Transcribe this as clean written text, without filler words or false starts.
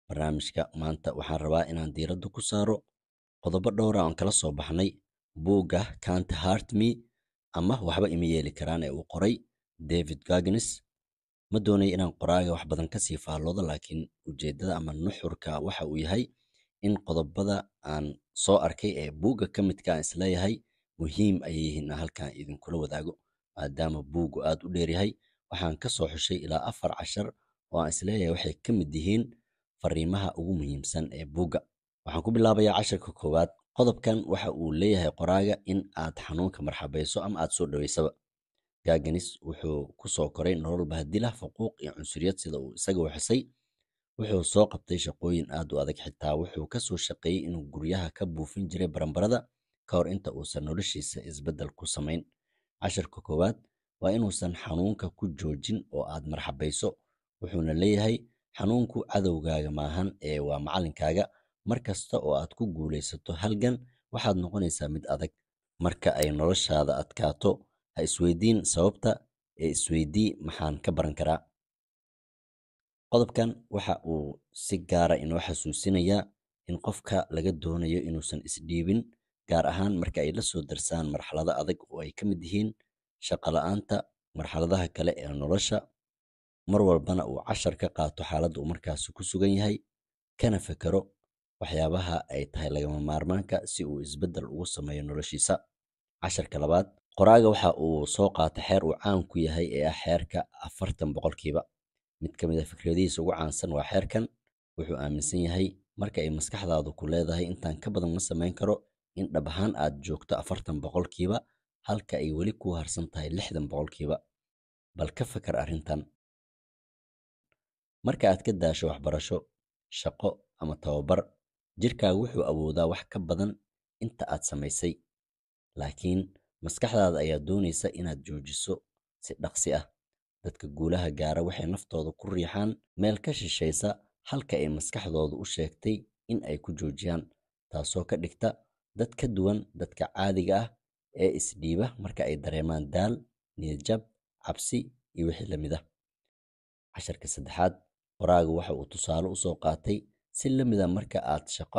barnaamijka maanta waxaan rabaa inaan diiradda ku saaro qodobo dhowr ah oon kala soo baxnay buugga Can't Hurt Me ama Waxba Ima Yeeli Karaan ee uu qoray David Goggins. Ma doonayo inaan qoraaga wax badan ka sii faalloodo, laakiin ujeeddada ama nuxurka waxa uu yahay in qodobada aan soo arkay ee buugga ka midka aan isleeyahay muhiim ayay yihiin inaan halkan idinkula wadaago. Maadaama buuggu aad u dheer yahay, waxaan ka soo xushay ilaa 4 cashar oo aan isleeyahay waxay ka mid yihiin fariimaha ugu muhiimsan ee buugga. Waxaan ku bilaabayaa casharka koowaad. Qodobkan waxa uu leeyahay qoraaga in aad xanuunka marxabayso ama aad soo dhaweysaba. Goggins wuxuu ku soo koray nolol bahdil ah, faquuq iyo cunsuriyad sida uu isaga u xusay. Wuxuu soo qabtay shaqooyin aad u adag, xitaa wuxuu ka soo shaqeeyay inuu guryaha ka buufin jiray baranbarada ka hor inta uusan noloshiisa isbeddel ku samayn. Casharka koowaad waa inuusan xanuunka ku joojin oo aad marxabayso. Wuxuuna leeyahay xanuunku cadowgaaga maahan ee waa macallinkaaga. Mar kasta oo aad ku guulaysato halgan, waxaad noqonaysaa mid adag. Marka ay noloshaada adkaato, ha isweydiin sababta, ee isweydii maxaan ka baran karaa. Qodobkan waxa uu si gaara inoo xasuusinayaa in qofka laga doonayo inuusan isdhiibin, gaar ahaan marka ay la soo darsaan marxalado adag oo ay ka mid yihiin shaqo la'aanta, marxaladaha kale ee nolosha. Mar walbana uu cashar ka qaato xaaladda uu markaasi ku sugan yahay, kana fekero waxyaabaha ay tahay lagama maarmaanka si uu isbeddel ugu sameeyo noloshiisa. Casharka labaad, qoraaga waxa uu soo qaatay xeer uu caan ku yahay ee ah xeerka 40%. Mid ka mid ah fikradihiisa ugu caansan waa xeerkan. Wuxuu aaminsan yahay marka ay maskaxdaadu ku leedahay intaan ka badan ma samayn karo, in dhab ahaan aad joogto 40%, halka ay weli ku harsan tahay 60%. Bal ka fakar arrintan. Marka aad ka daasho waxbarasho, shaqo ama tababar, jirkaagu wuxuu awoodaa wax ka badan inta aad samaysay. Laakiin maskaxdaada ayaa doonaysa inaad joojiso si dhaqsi ah. Dadka guulaha gaara waxay naftooda ku riixaan meel ka shishaysa halka ay maskaxdoodu u sheegtay in ay ku joojiyaan, taasoo ka dhigta dad ka duwan dadka caadiga ah ee isdhiiba marka ay dareemaan daal, niyad jab, cabsi iyo wixii la mid ah. Casharka saddexaad, qoraagu waxa uu tusaale u soo qaatay si la mid ah marka aad shaqo